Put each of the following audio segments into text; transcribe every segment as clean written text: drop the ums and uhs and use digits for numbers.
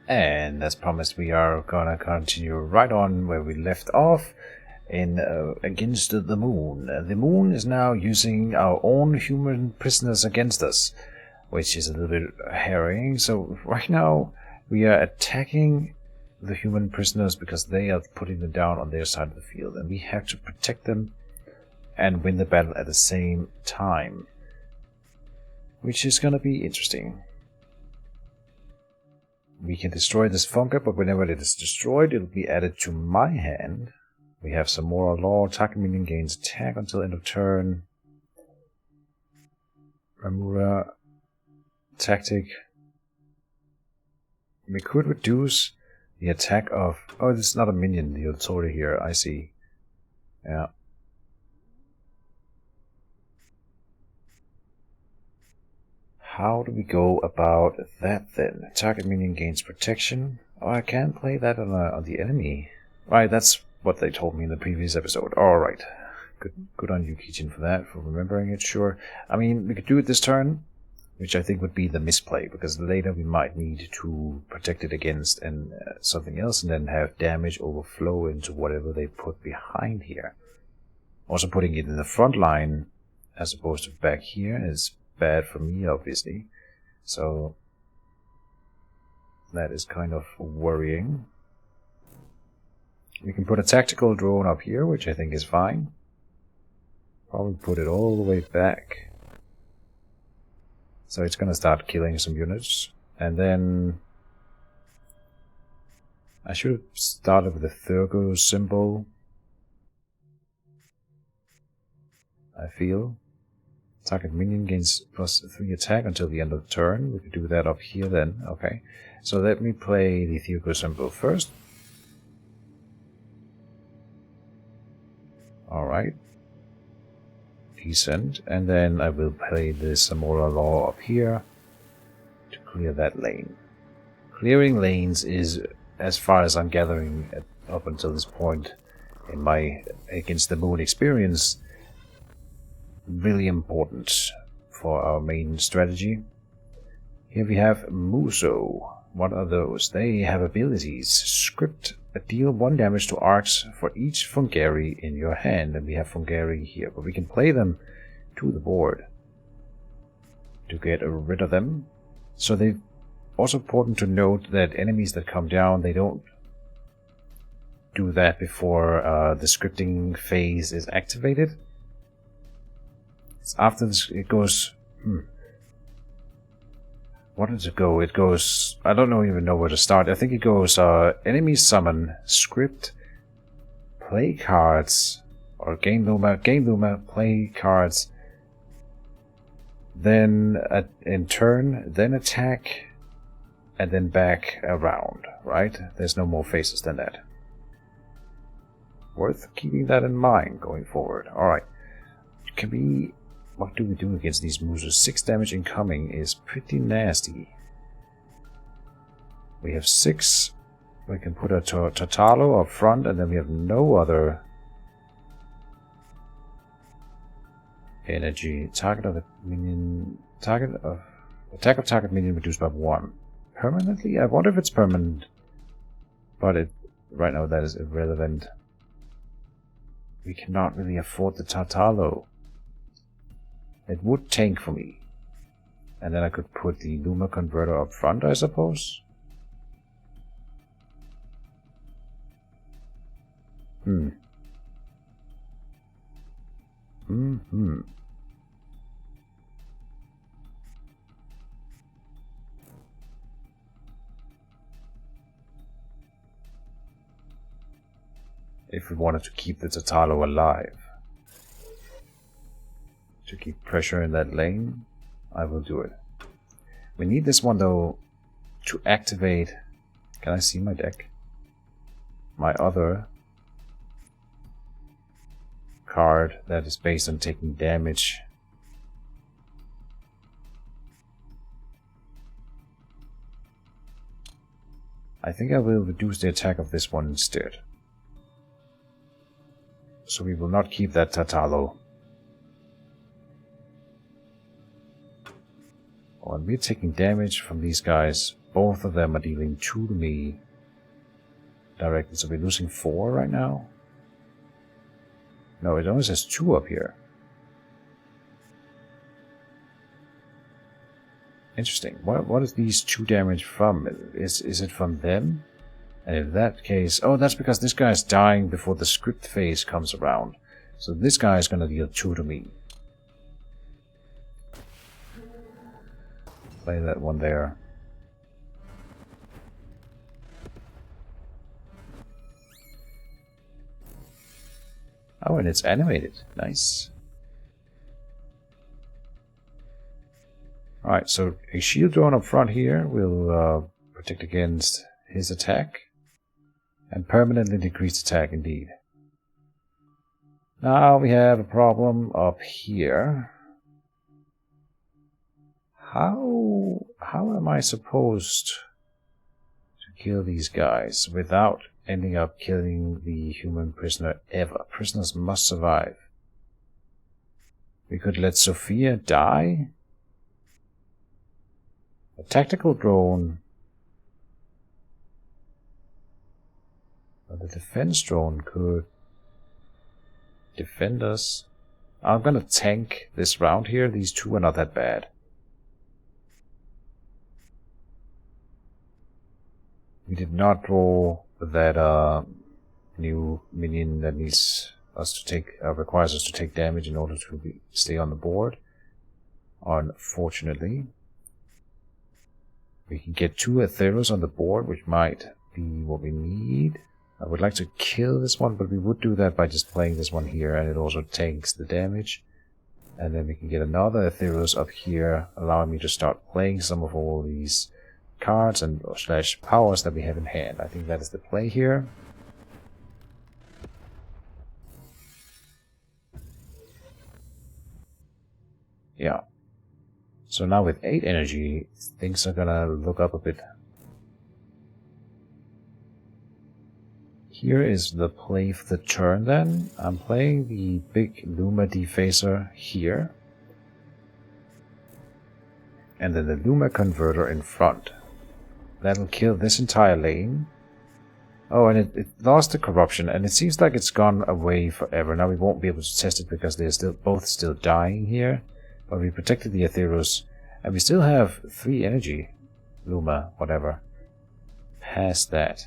And as promised, we are gonna continue right on where we left off in against the moon. The moon is now using our own human prisoners against us, which is a little bit harrowing. So right now we are attacking the human prisoners because they are putting them down on their side of the field, and we have to protect them and win the battle at the same time, which is gonna be interesting. We can destroy this fungi, but whenever it is destroyed, it will be added to my hand. We have some more law. Target minion gains attack until end of turn. Ramura tactic. We could reduce the attack of... Oh, this is not a minion, the authority here, I see. Yeah. How do we go about that then? Target minion gains protection. Oh, I can play that on the enemy. Right, that's what they told me in the previous episode. Alright. Good on you, Kijin, for that, for remembering it, sure. I mean, we could do it this turn, which I think would be the misplay, because later we might need to protect it against and something else, and then have damage overflow into whatever they put behind here. Also putting it in the front line, as opposed to back here, is bad for me, obviously. So that is kind of worrying. We can put a tactical drone up here, which I think is fine. Probably put it all the way back. So it's gonna start killing some units. And then I should have started with the Thurgo symbol, I feel. Target minion gains +3 attack until the end of the turn. We could do that up here then. Okay. So let me play the Thurgo symbol first. Alright. Decent. And then I will play the Samora Law up here to clear that lane. Clearing lanes is, as far as I'm gathering up until this point in my Against the Moon experience, really important for our main strategy. Here we have Muso. What are those? They have abilities. Script deal 1 damage to arcs for each Fungari in your hand. And we have Fungari here, but we can play them to the board to get rid of them. So they also important to note that enemies that come down, they don't do that before the scripting phase is activated. After this, it goes... What does it go? It goes... I don't even know where to start. I think it goes enemy summon, script, play cards, or gain Luma, play cards, then in turn, then attack, and then back around, right? There's no more phases than that. Worth keeping that in mind going forward. Alright. Can we... What do we do against these Musos? 6 damage incoming is pretty nasty. We have 6. We can put a Tartalo up front, and then we have no other energy. Target of the minion. Attack of target minion reduced by 1. Permanently? I wonder if it's permanent. But right now that is irrelevant. We cannot really afford the Tartalo. It would tank for me. And then I could put the Luma converter up front, I suppose. If we wanted to keep the Tartalo alive. To keep pressure in that lane, I will do it. We need this one though to activate. Can I see my deck? My other card that is based on taking damage. I think I will reduce the attack of this one instead. So we will not keep that Tartalo. Oh, and we're taking damage from these guys both of them are dealing 2 to me directly, so we're losing 4 right now. No, it only says 2 up here. Interesting. What is these 2 damage from? Is it from them? And in that case... Oh, that's because this guy is dying before the script phase comes around. So this guy is gonna deal 2 to me. Play that one there. Oh, and it's animated. Nice. Alright, so a shield drone up front here will protect against his attack. And permanently decrease attack, indeed. Now we have a problem up here. How am I supposed to kill these guys without ending up killing the human prisoner ever? Prisoners must survive. We could let Sophia die. A tactical drone. Or the defense drone could defend us. I'm gonna tank this round here. These 2 are not that bad. We did not draw that new minion that needs us to take requires us to take damage in order to stay on the board. Unfortunately, we can get 2 Aetheros on the board, which might be what we need. I would like to kill this one, but we would do that by just playing this one here, and it also tanks the damage. And then we can get another Aetheros up here, allowing me to start playing some of all these cards and / powers that we have in hand. I think that is the play here. Yeah. So now with 8 energy, things are gonna look up a bit. Here is the play for the turn then. I'm playing the big Luma Defacer here. And then the Luma Converter in front. That'll kill this entire lane. Oh, and it lost the corruption, and it seems like it's gone away forever. Now we won't be able to test it because they're both still dying here. But we protected the Aetheros, and we still have 3 energy. Luma, whatever. Past that.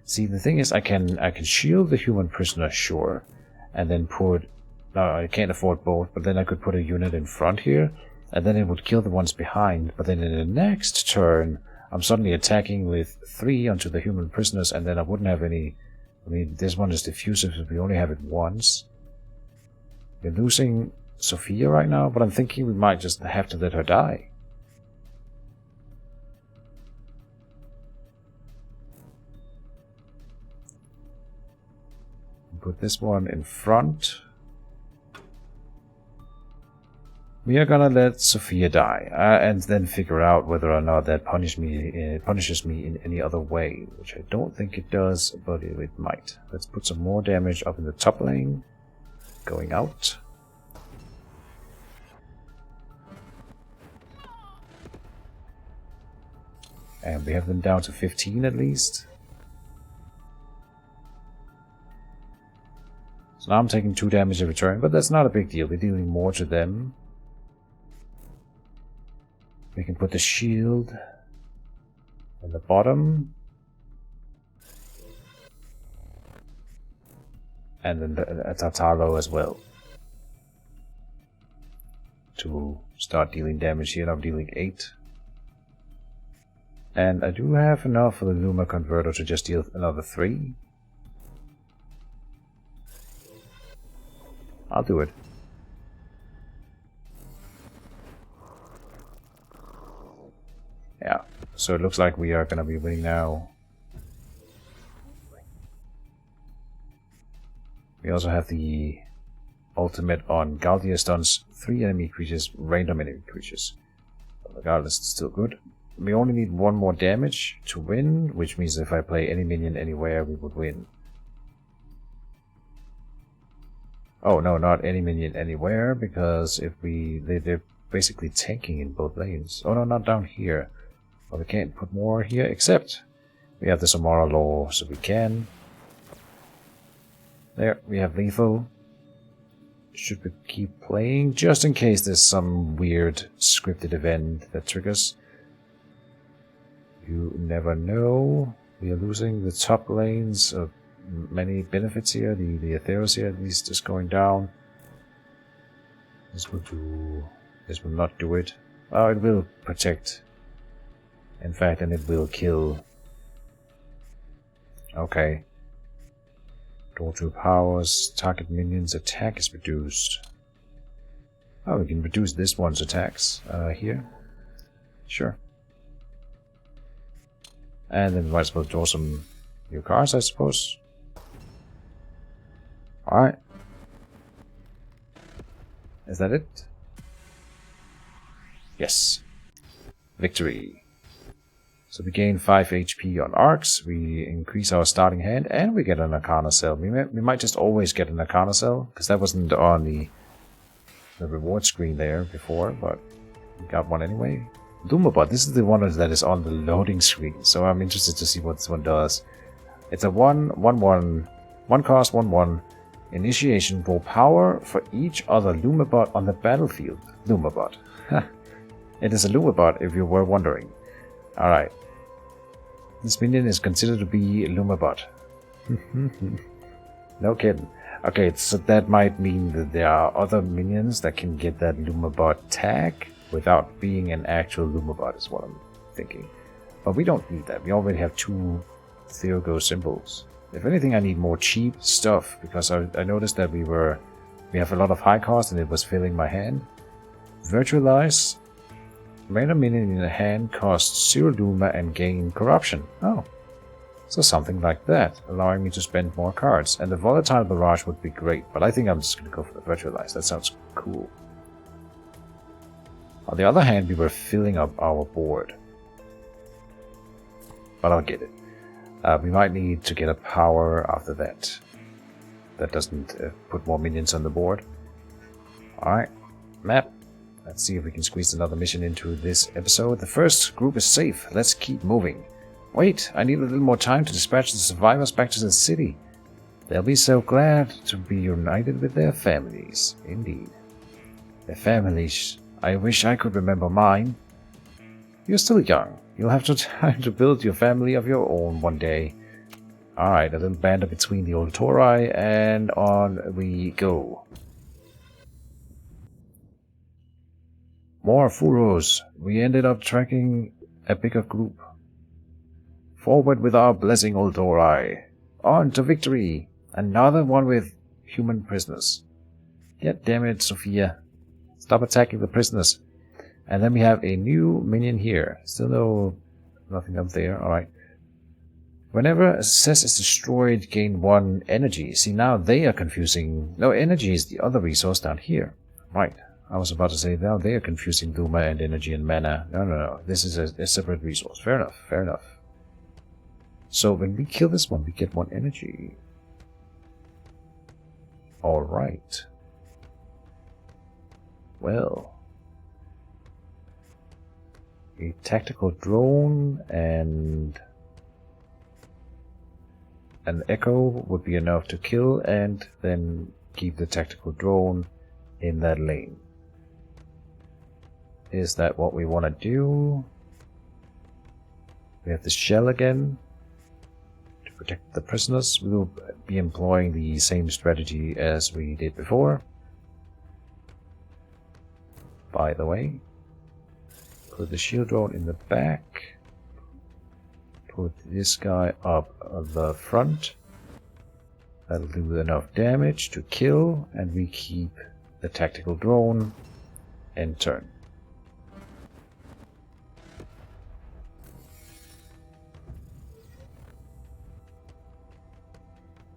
See, the thing is, I can shield the human prisoner, sure, and then put... No, I can't afford both, but then I could put a unit in front here, and then it would kill the ones behind. But then in the next turn, I'm suddenly attacking with 3 onto the human prisoners, and then I wouldn't have any... I mean, this one is diffusive, so we only have it once. We're losing Sophia right now, but I'm thinking we might just have to let her die. Put this one in front. We are gonna let Sophia die, and then figure out whether or not that punishes me in any other way, which I don't think it does, but it might. Let's put some more damage up in the top lane, going out. And we have them down to 15 at least. So now I'm taking 2 damage every turn, but that's not a big deal. We're dealing more to them. We can put the shield in the bottom. And then a Tartaro as well. To start dealing damage here. I'm dealing 8. And I do have enough for the Luma Converter to just deal another 3. I'll do it. Yeah, so it looks like we are going to be winning now. We also have the ultimate on Galdia stuns 3 enemy creatures, random enemy creatures. But regardless, it's still good. We only need 1 more damage to win, which means if I play any minion anywhere, we would win. Oh no, not any minion anywhere, because if they're basically tanking in both lanes. Oh no, not down here. Well, we can't put more here, except we have the Samara Law, so we can. There, we have lethal. Should we keep playing? Just in case there's some weird scripted event that triggers. You never know. We are losing the top lanes of many benefits here. The Atheros here at least is going down. This will not do it. Oh, it will protect. In fact, and it will kill. Okay. Draw 2 powers. Target minions' attack is reduced. Oh, we can reduce this one's attacks here. Sure. And then we might as well draw some new cards, I suppose. Alright. Is that it? Yes. Victory. So we gain 5 HP on arcs, we increase our starting hand, and we get an Arcana Cell. We might just always get an Arcana Cell, because that wasn't on the reward screen there before, but we got one anyway. Lumabot, this is the one that is on the loading screen, so I'm interested to see what this one does. It's a 1/1/1, 1 cost, 1/1. Initiation, roll power for each other Lumabot on the battlefield. Lumabot. It is a Lumabot, if you were wondering. Alright. This minion is considered to be Lumabot. No kidding. Okay, so that might mean that there are other minions that can get that Lumabot tag without being an actual Lumabot, is what I'm thinking. But we don't need that. We already have 2 Theurgo symbols. If anything, I need more cheap stuff, because I noticed that we have a lot of high cost and it was filling my hand. Virtualize. Random minion in the hand costs 0 Luma and gain corruption. Oh. So something like that, allowing me to spend more cards. And the volatile barrage would be great, but I think I'm just going to go for the virtualize. That sounds cool. On the other hand, we were filling up our board. But I'll get it. We might need to get a power after that. That doesn't put more minions on the board. Alright. Map. Let's see if we can squeeze another mission into this episode. The first group is safe. Let's keep moving. Wait, I need a little more time to dispatch the survivors back to the city. They'll be so glad to be united with their families. Indeed. Their families. I wish I could remember mine. You're still young. You'll have time to build your family of your own one day. Alright, a little banter between the old Torai, and on we go. More Furos. We ended up tracking a bigger group. Forward with our blessing, old Torai. On to victory. Another one with human prisoners. God damn it, Sophia. Stop attacking the prisoners. And then we have a new minion here. Still nothing up there. Alright. Whenever a success is destroyed, gain 1 energy. See, now they are confusing. No, energy is the other resource down here. Right. I was about to say, now they are confusing Luma and energy and mana. No. This is a separate resource. Fair enough. So when we kill this one, we get 1 energy. Alright. Well. A tactical drone and an echo would be enough to kill, and then keep the tactical drone in that lane. Is that what we want to do? We have the shell again to protect the prisoners. We will be employing the same strategy as we did before. By the way, put the shield drone in the back. Put this guy up the front. That'll do enough damage to kill, and we keep the tactical drone and turn.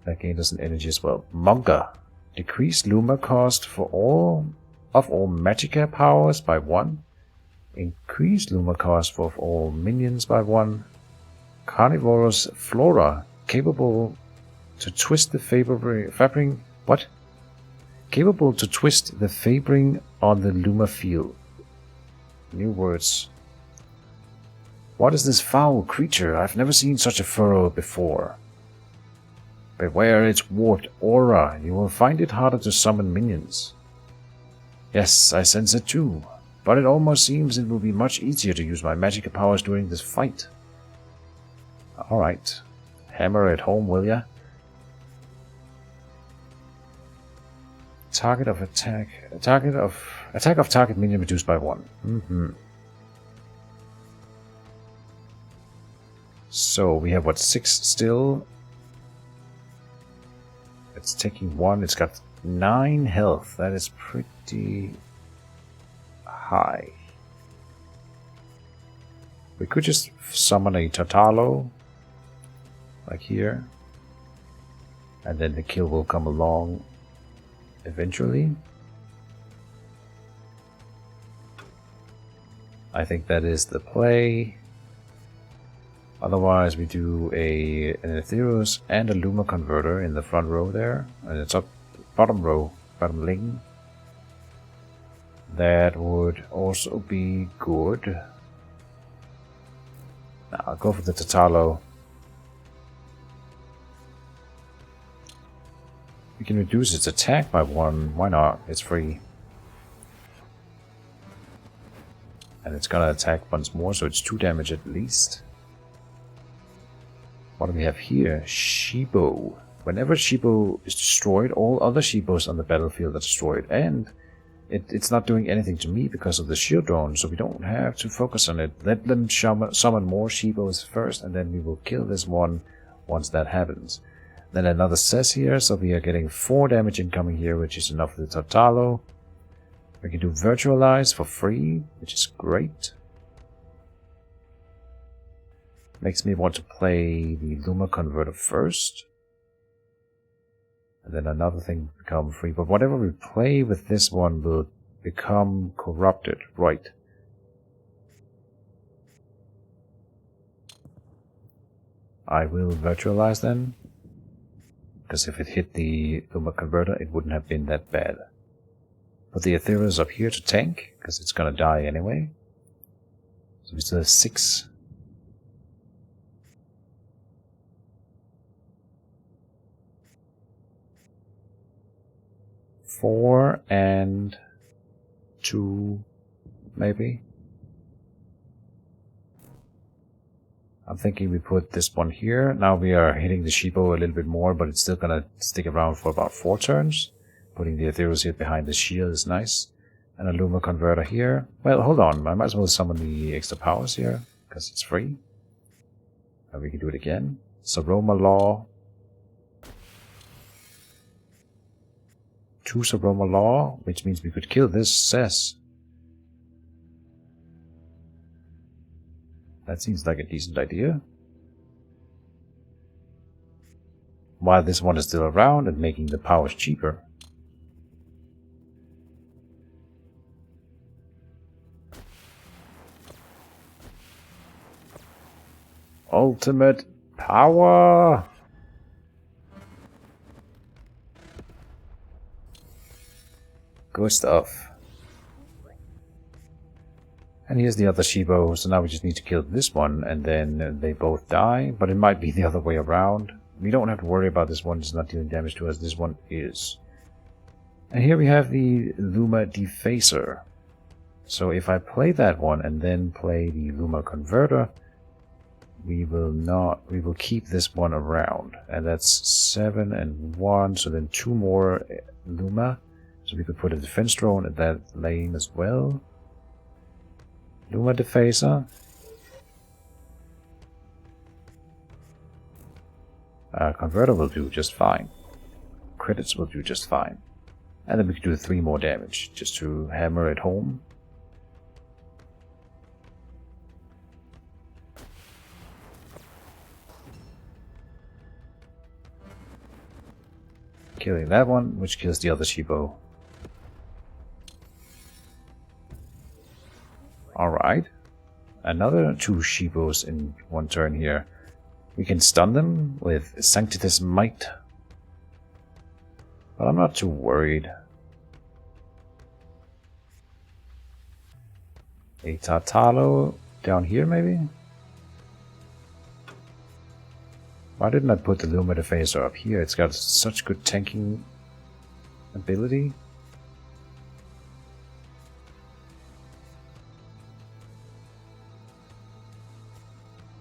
That gained us an energy as well. Monka. Decrease Luma cost for all Magicka powers by 1. Increase Luma cost for all minions by 1. Carnivorous Flora. Capable to twist the Capable to twist the favoring on the Luma field. New words. What is this foul creature? I've never seen such a furrow before. Beware its warped aura. You will find it harder to summon minions. Yes, I sense it too. But it almost seems it will be much easier to use my magic powers during this fight. Alright. Hammer it home, will ya? Target of attack. Attack of target minion reduced by 1. So we have what, 6 still? It's taking 1. It's got 9 health. That is pretty high. We could just summon a Tartalo, like here, and then the kill will come along eventually. I think that is the play. Otherwise we do an Aetheros and a Luma converter in the front row there, and it's up bottom row, bottom lane. That would also be good. Now I'll go for the Tartalo. We can reduce its attack by 1. Why not? It's free. And it's gonna attack once more, so it's 2 damage at least. What do we have here? Shibo. Whenever Shibo is destroyed, all other Shibos on the battlefield are destroyed. And it's not doing anything to me because of the shield drone, so we don't have to focus on it. Let them summon more Shibos first, and then we will kill this one once that happens. Then another says here, so we are getting 4 damage incoming here, which is enough for the Tartalo. We can do Virtualize for free, which is great. Makes me want to play the Luma Converter first. And then another thing will become free. But whatever we play with this one will become corrupted. Right. I will Virtualize then. Because if it hit the Luma Converter, it wouldn't have been that bad. Put the Aetheros up here to tank, because it's gonna die anyway. So we still have 6. Four and 2, maybe. I'm thinking we put this one here. Now we are hitting the Shibo a little bit more, but it's still gonna stick around for about 4 turns. Putting the Aetheros here behind the shield is nice. And a Luma Converter here. Well, hold on. I might as well summon the extra powers here, because it's free. And we can do it again. Saroma Law. 2 Saroma Law, which means we could kill this Cess. That seems like a decent idea. While this one is still around and making the powers cheaper. Ultimate power! Good stuff. And here's the other Shibo, so now we just need to kill this one, and then they both die, but it might be the other way around. We don't have to worry about this one, it's not dealing damage to us, this one is. And here we have the Luma Defacer. So if I play that one and then play the Luma Converter, we will keep this one around. And that's 7 and 1, so then 2 more Luma. So we could put a defense drone at that lane as well. Luma Defacer. Converter will do just fine. Credits will do just fine. And then we can do 3 more damage, just to hammer it home. Killing that one, which kills the other Shibo. Alright. Another 2 Shibos in 1 turn here. We can stun them with Sanctitus Might. But I'm not too worried. A Tartalo down here, maybe? Why didn't I put the Luma Defacer up here? It's got such good tanking ability.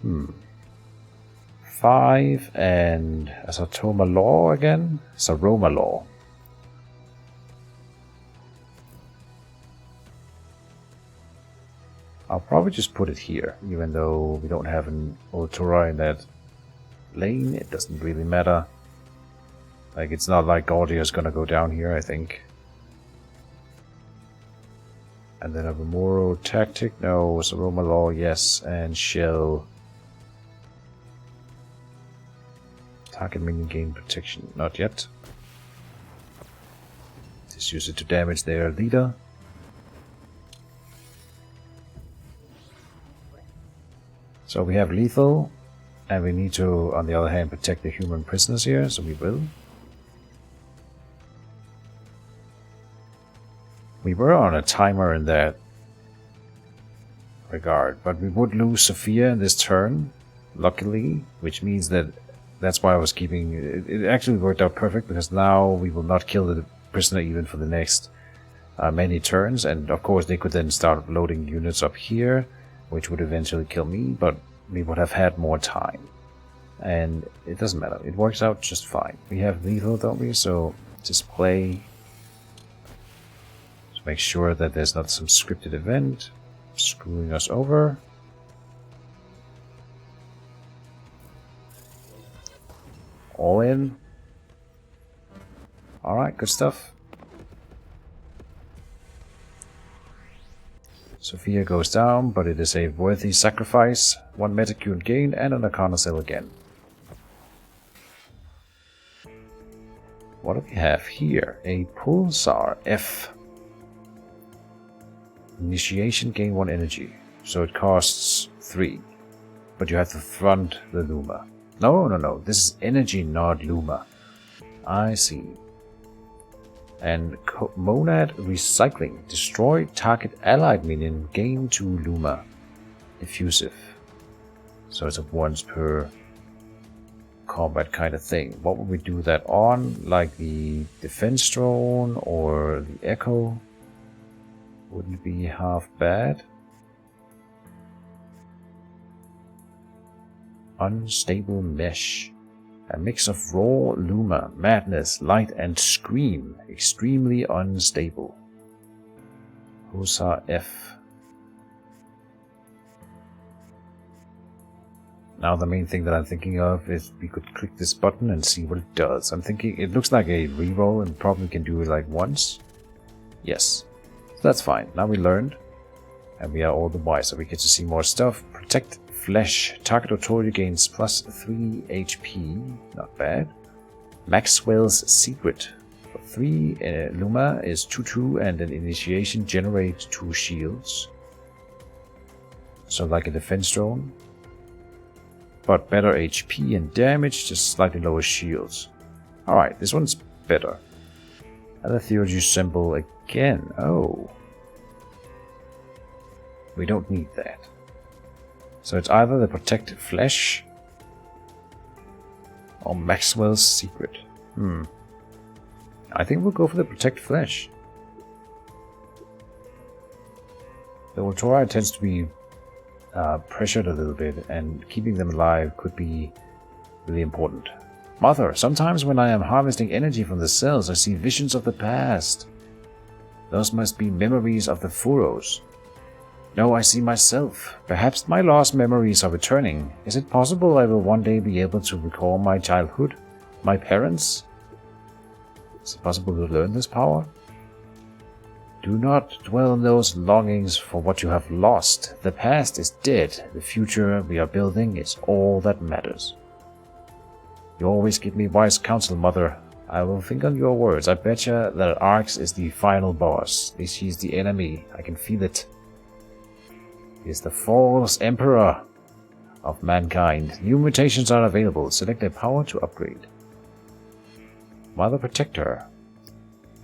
Hmm. 5 and a Sartoma Law again? Saroma Law. I'll probably just put it here, even though we don't have an Ultura in that lane. It doesn't really matter. Like, it's not like Gordia's gonna go down here, I think. And then a Remoro Tactic, no. Saroma Law, yes. And Shell. Target minion gain protection, not yet. Just use it to damage their leader. So we have lethal, and we need to, on the other hand, protect the human prisoners here, so we will. We were on a timer in that regard, but we would lose Sophia in this turn, luckily, which means that that's why I was keeping... It actually worked out perfect, because now we will not kill the prisoner even for the next many turns, and of course they could then start loading units up here, which would eventually kill me, but we would have had more time. And it doesn't matter, it works out just fine. We have lethal, don't we? So just play to make sure that there's not some scripted event screwing us over. All in. Alright, good stuff. Sophia goes down, but it is a worthy sacrifice. 1 Metacune gain and an Arcana Cell again. What do we have here? A Pulsar F. Initiation, gain 1 energy. So it costs 3. But you have to front the Luma. No. This is energy, not Luma. I see. And Monad Recycling. Destroy target allied minion. Gain 2 Luma. Diffusive. So it's a once per combat kind of thing. What would we do that on? Like the defense drone or the echo? Wouldn't be half bad. Unstable mesh. A mix of raw Luma, madness, light and scream. Extremely unstable. Pulsar F. Now the main thing that I'm thinking of is we could click this button and see what it does. I'm thinking it looks like a reroll and probably can do it like once. Yes. So that's fine. Now we learned. And we are all the wiser. We get to see more stuff. Protect Flesh. Target authority gains plus 3 HP. Not bad. Maxwell's Secret. For 3 Luma is 2/2 and an initiation generates 2 shields. So like a defense drone. But better HP and damage, just slightly lower shields. Alright, this one's better. Another theurgy symbol again. Oh. We don't need that. So it's either the Protect Flesh or Maxwell's Secret. I think we'll go for the Protect Flesh. The Ultora tends to be pressured a little bit, and keeping them alive could be really important. Mother, sometimes when I am harvesting energy from the cells, I see visions of the past. Those must be memories of the furrows. No, I see myself. Perhaps my lost memories are returning. Is it possible I will one day be able to recall my childhood? My parents? Is it possible to learn this power? Do not dwell on those longings for what you have lost. The past is dead. The future we are building is all that matters. You always give me wise counsel, Mother. I will think on your words. I betcha that Arx is the final boss. At least he's the enemy. I can feel it. He is the false emperor of mankind. New mutations are available. Select a power to upgrade. Mother Protector.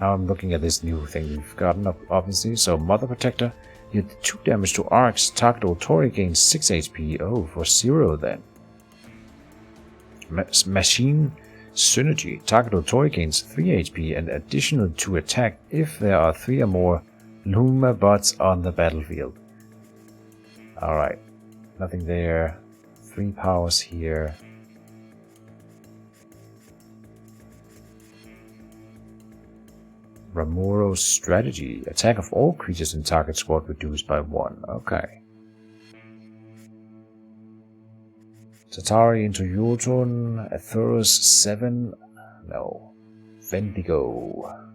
Now I'm looking at this new thing we've gotten up, obviously. So Mother Protector You did 2 damage to arcs. Target Authority gains 6 HP. Oh, for 0 then. Machine Synergy. Target Authority gains 3 HP and additional 2 attack if there are 3 or more Luma bots on the battlefield. Alright. Nothing there. 3 powers here. Ramoro's strategy. Attack of all creatures in target squad reduced by 1. Okay. Tatari into Jotun. Athurus 7. No. Vendigo.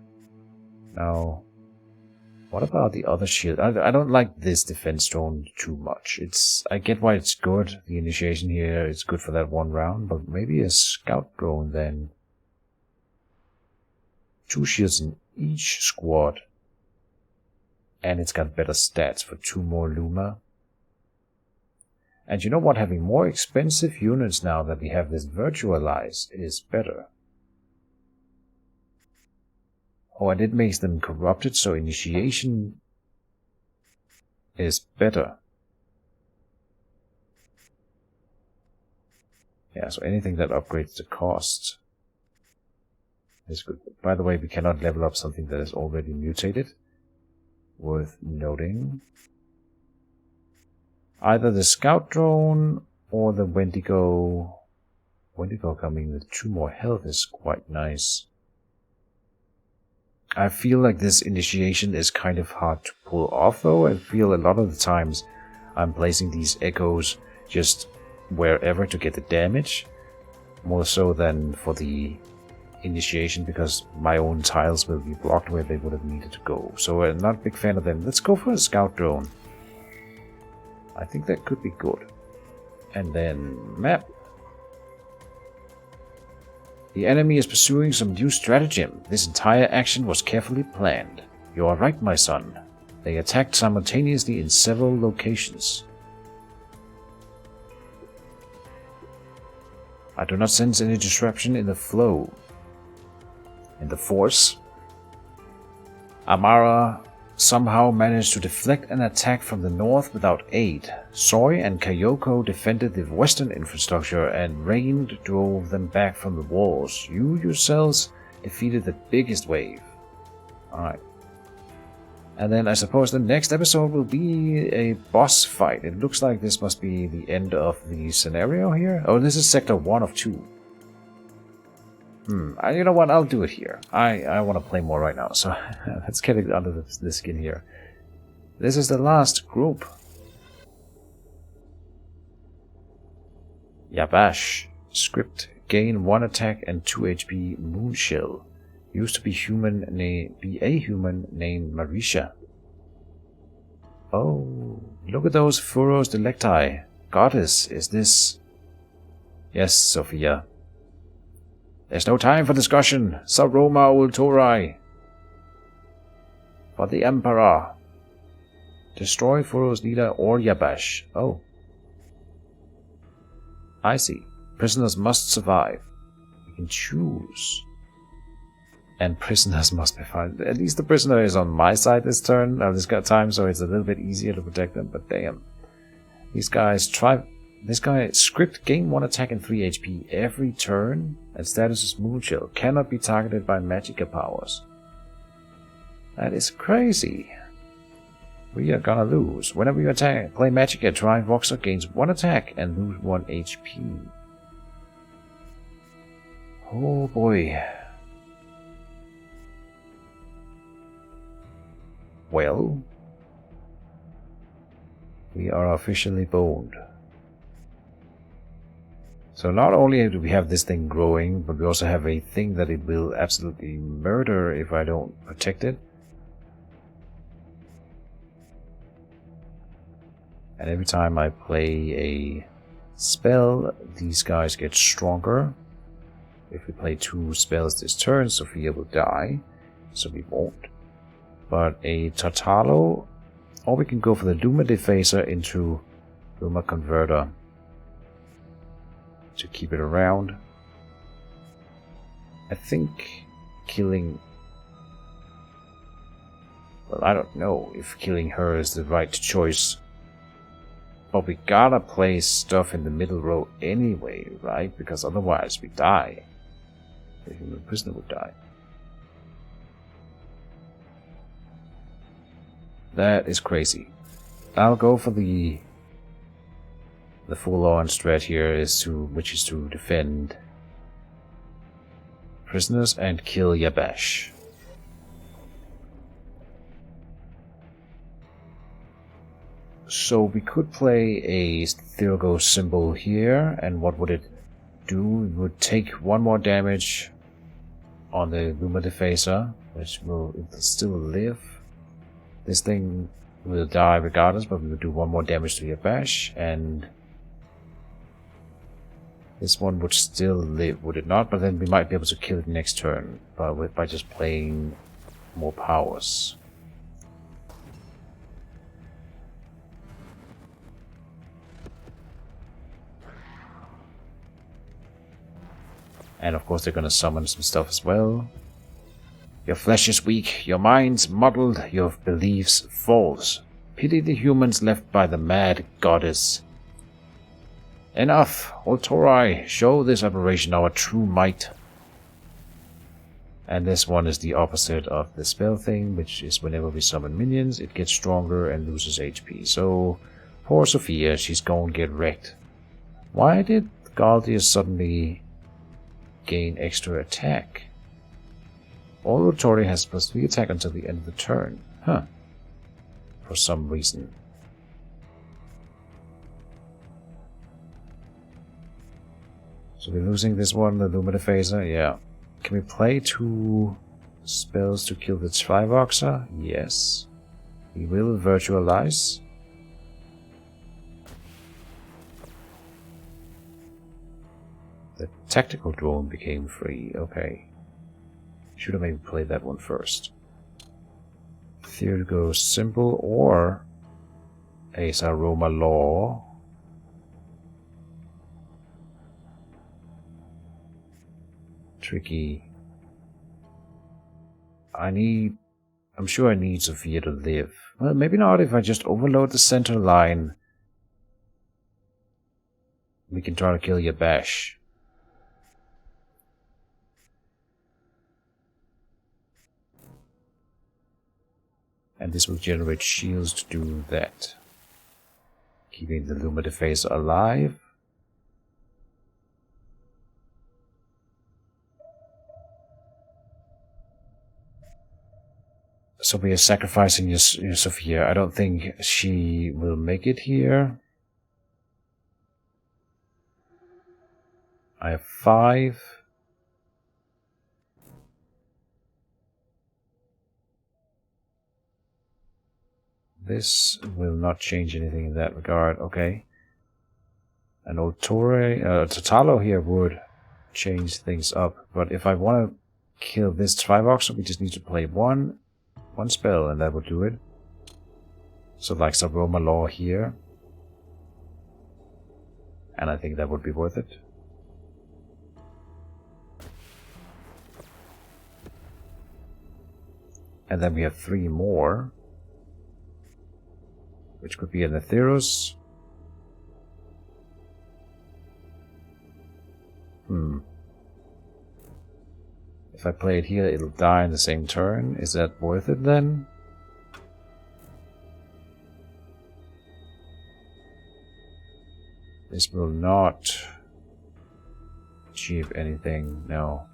No. What about the other shield? I don't like this defense drone too much. I get why it's good. The initiation here is good for that 1 round, but maybe a scout drone then. 2 shields in each squad. And it's got better stats for 2 more Luma. And you know what? Having more expensive units now that we have this virtualize is better. Oh, and it makes them corrupted, so initiation is better. Yeah, so anything that upgrades the cost is good. By the way, we cannot level up something that is already mutated. Worth noting. Either the scout drone or the Wendigo. Wendigo coming with 2 more health is quite nice. I feel like this initiation is kind of hard to pull off though. I feel a lot of the times I'm placing these echoes just wherever to get the damage. More so than for the initiation, because my own tiles will be blocked where they would have needed to go. So I'm not a big fan of them. Let's go for a scout drone. I think that could be good. And then map. The enemy is pursuing some new stratagem. This entire action was carefully planned. You are right, my son. They attacked simultaneously in several locations. I do not sense any disruption in the flow. In the force. Amara somehow managed to deflect an attack from the north without aid. Soy and Kayoko defended the western infrastructure, and Rain drove them back from the walls. You yourselves defeated the biggest wave. Alright. And then I suppose the next episode will be a boss fight. It looks like this must be the end of the scenario here. Oh, this is sector 1 of 2. You know what? I'll do it here. I want to play more right now, so let's get it under the skin here. This is the last group. Yabash. Script. Gain 1 attack and 2 HP. Moonshell. Used to be a human named Marisha. Oh, look at those furrows delecti. Goddess, is this... Yes, Sophia. There's no time for discussion. Saroma Ultorai. For the Emperor. Destroy Furo's leader or Yabash. Oh. I see. Prisoners must survive. You can choose. And prisoners must be fine. At least the prisoner is on my side this turn, this time, so it's a little bit easier to protect them, but damn. These guys try... This guy, script, gain 1 attack and 3 HP every turn, and status is Moonshell. Cannot be targeted by Magicka powers. That is crazy. We are gonna lose. Whenever you attack, play Magicka, try Voxer gains 1 attack and lose 1 HP. Oh boy. Well, we are officially boned. So not only do we have this thing growing, but we also have a thing that it will absolutely murder if I don't protect it. And every time I play a spell, these guys get stronger. If we play 2 spells this turn, Sophia will die, so we won't. But a Tartalo, or we can go for the Luma Defacer into Luma Converter to keep it around. I think killing Well, I don't know if killing her is the right choice. But we gotta place stuff in the middle row anyway, right? Because otherwise we die. The human prisoner would die. That is crazy. I'll go for the full-on strat here, which is to defend prisoners and kill Yabash. So we could play a Thyrgo symbol here, and what would it do? It would take one more damage on the Luma Defacer, which will still live. This thing will die regardless, but we will do one more damage to Yabash, and this one would still live, would it not? But then we might be able to kill it next turn by just playing more powers. And of course they're gonna summon some stuff as well. Your flesh is weak, your mind's muddled, your beliefs false. Pity the humans left by the mad goddess. Enough, Ultori, show this aberration our true might. And this one is the opposite of the spell thing, which is whenever we summon minions, it gets stronger and loses HP. So, poor Sophia, she's gonna get wrecked. Why did Galdia suddenly gain extra attack? All Ultori has +3 attack until the end of the turn. Huh. For some reason. So we're losing this one, the Luma Defacer, yeah. Can we play 2 spells to kill the Trivoxer? Yes. We will virtualize. The tactical drone became free, okay. Should have maybe played that one first. Thyrgo symbol or Asa Roma Law. Tricky. I'm sure I need Sophia to live. Well, maybe not. If I just overload the center line, we can try to kill Yabash. And this will generate shields to do that. Keeping the Luma Defacer alive. So we are sacrificing your Sophia. I don't think she will make it here. I have 5. This will not change anything in that regard. Okay. An old Totalo here would change things up. But if I want to kill this Trivoxer, we just need to play one spell and that would do it. So like some Roma Law here. And I think that would be worth it. And then we have 3 more. Which could be an Aetheros. If I play it here, it'll die in the same turn. Is that worth it then? This will not achieve anything, no.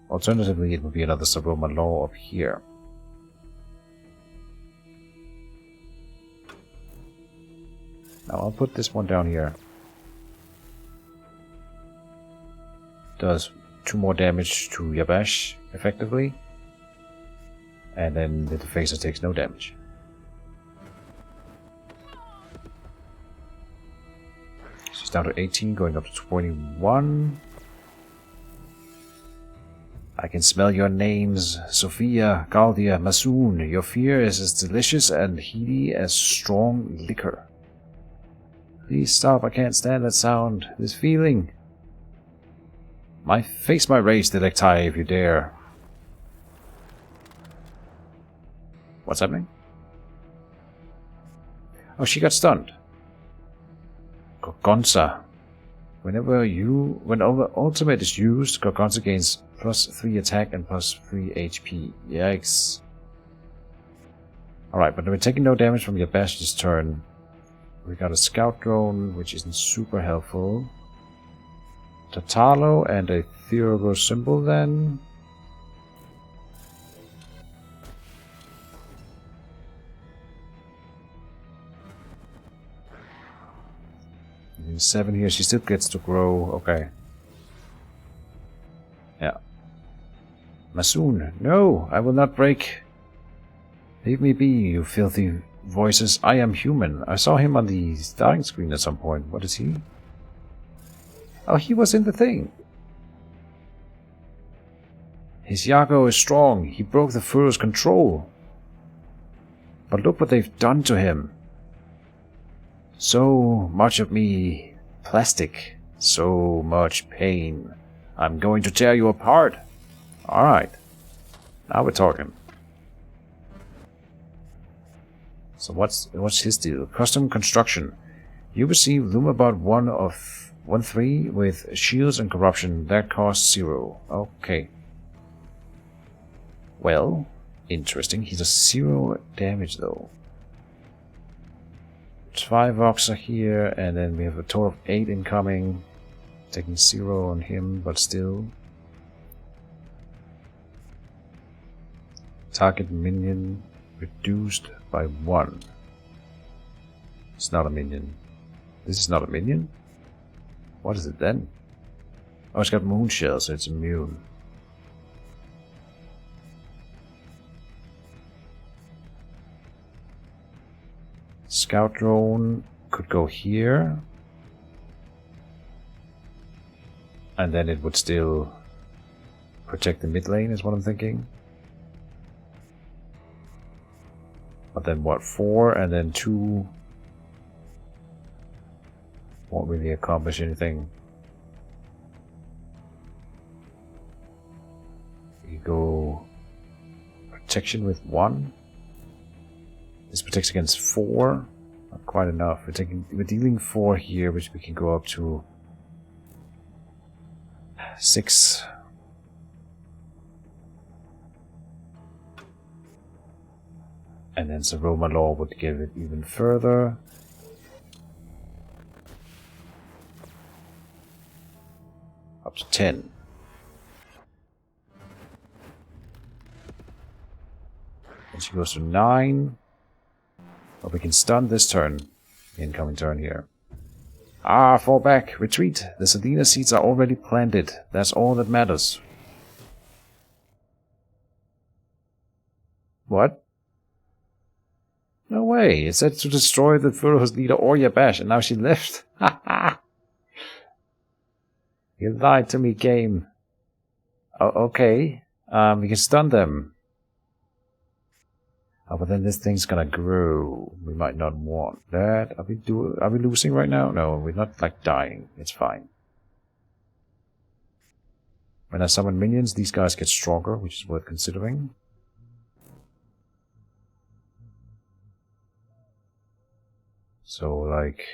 Alternatively, it would be another Subroma Law up here. Now I'll put this one down here. Does 2 more damage to Yabash, effectively. And then the Defacer takes no damage. She's down to 18, going up to 21. I can smell your names, Sophia, Galdia, Masoon. Your fear is as delicious and heady as strong liquor. Please stop, I can't stand that sound, this feeling. Face my race, Delectai, if you dare. What's happening? Oh, she got stunned. Gorgonza. When ultimate is used, Gorgonza gains +3 attack and +3 HP. Yikes. Alright, but we're taking no damage from your bash this turn. We got a scout drone, which isn't super helpful. Tatalo and a Theurgo symbol then. In 7 here, she still gets to grow. Okay. Yeah. Masoon, no, I will not break. Leave me be, you filthy voices. I am human. I saw him on the starting screen at some point. What is he? Oh, he was in the thing. His Yago is strong. He broke the Furo's control. But look what they've done to him. So much of me plastic. So much pain. I'm going to tear you apart. Alright. Now we're talking. So what's his deal? Custom construction. You receive Lumabot 1 of 1/3 with shields and corruption. That costs 0. Okay. Well, interesting. He does 0 damage though. 5 Vox are here, and then we have a total of 8 incoming. Taking 0 on him, but still. Target minion reduced by 1. It's not a minion. This is not a minion? What is it then? Oh, it's got moon shell, so it's immune. Scout drone could go here. And then it would still protect the mid lane, is what I'm thinking. But then what, 4 and then 2 won't really accomplish anything. You go protection with 1. This protects against 4. Not quite enough. We're dealing 4 here, which we can go up to 6. And then Saroma Law would give it even further. Up to 10. And she goes to 9. But we can stun this turn. Incoming turn here. Ah, fall back. Retreat. The Selena seeds are already planted. That's all that matters. What? No way. It said to destroy the Furo's leader or Yabash, and now she left. Ha ha! You lied to me, game. Oh, okay. We can stun them. Oh, but then this thing's gonna grow. We might not want that. Are we losing right now? No, we're not like dying. It's fine. When I summon minions, these guys get stronger, which is worth considering. So, like,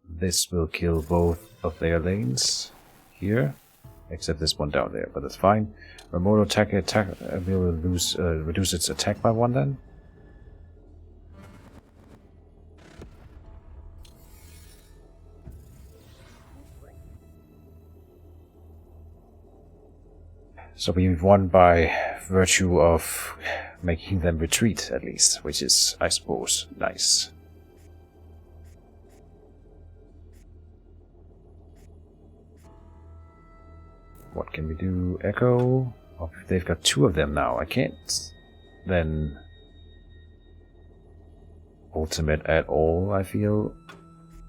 this will kill both of their lanes here, except this one down there, but that's fine. Remote attack will reduce its attack by 1 then. So we've won by virtue of making them retreat, at least, which is, I suppose, nice. What can we do? Echo? Oh, they've got 2 of them now. I can't then ultimate at all, I feel.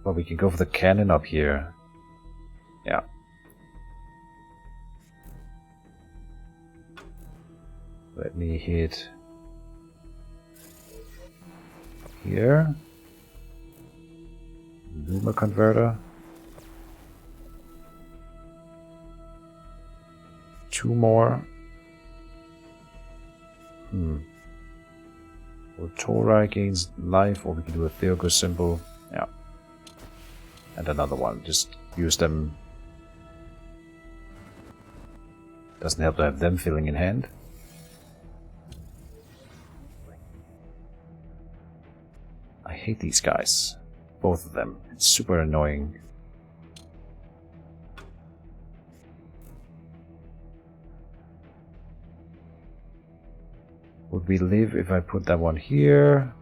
But we can go for the cannon up here. Yeah. Let me hit here. Luma converter. 2 more. Ultora gains life, or we can do a Theurgus symbol. Yeah. And another one. Just use them. Doesn't help to have them filling in hand. I hate these guys. Both of them. It's super annoying. Would we live if I put that one here?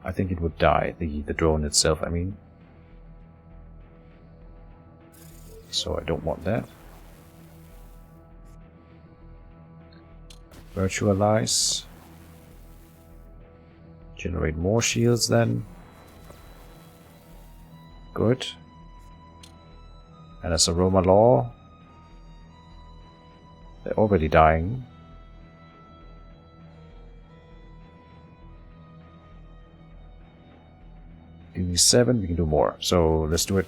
I think it would die, the drone itself, I mean. So I don't want that. Virtualize. Generate more shields then. Good. And as a Roma law, they're already dying. Give me 7, we can do more. So let's do it.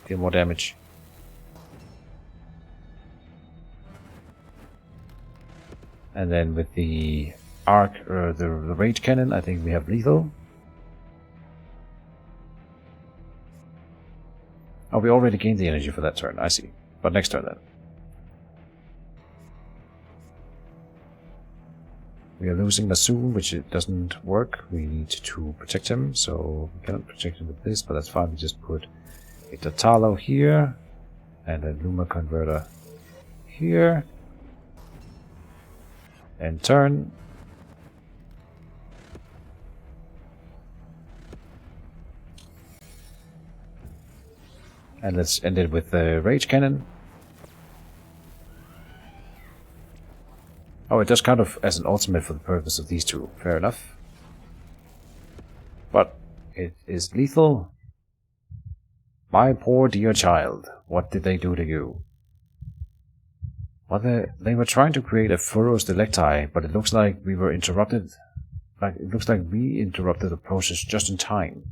Deal more damage. And then with the arc, or the rage cannon, I think we have lethal. Oh, we already gained the energy for that turn, I see. But next turn then. We are losing Masoon, which it doesn't work. We need to protect him, so we cannot protect him with this, but that's fine. We just put a Tatalo here, and a Luma Converter here. And turn. And let's end it with the Rage Cannon. Oh, it does kind of as an ultimate for the purpose of these two. Fair enough. But it is lethal. My poor dear child, what did they do to you? Well, they were trying to create a Furos Delecti, but it looks like we were interrupted. It looks like we interrupted the process just in time.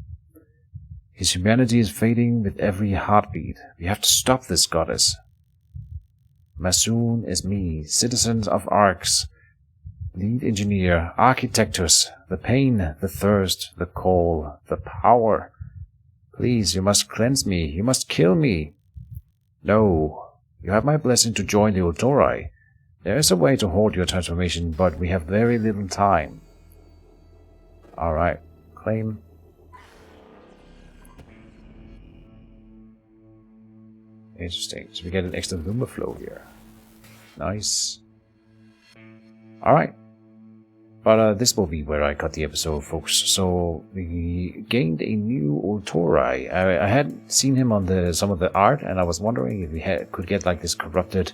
His humanity is fading with every heartbeat. We have to stop this goddess. Masoon is me, citizens of Arx, lead engineer, architectus, the pain, the thirst, the call, the power. Please, you must cleanse me, you must kill me. No, you have my blessing to join the Ultori. There is a way to hold your transformation, but we have very little time. Alright, claim. Interesting. So we get an extra Luma flow here. Nice. Alright. But this will be where I cut the episode, folks. So we gained a new Ultori. I had seen him on some of the art, and I was wondering if we could get like this corrupted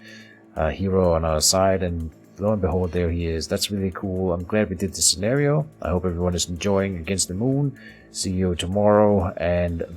hero on our side, and lo and behold, there he is. That's really cool. I'm glad we did this scenario. I hope everyone is enjoying Against the Moon. See you tomorrow, and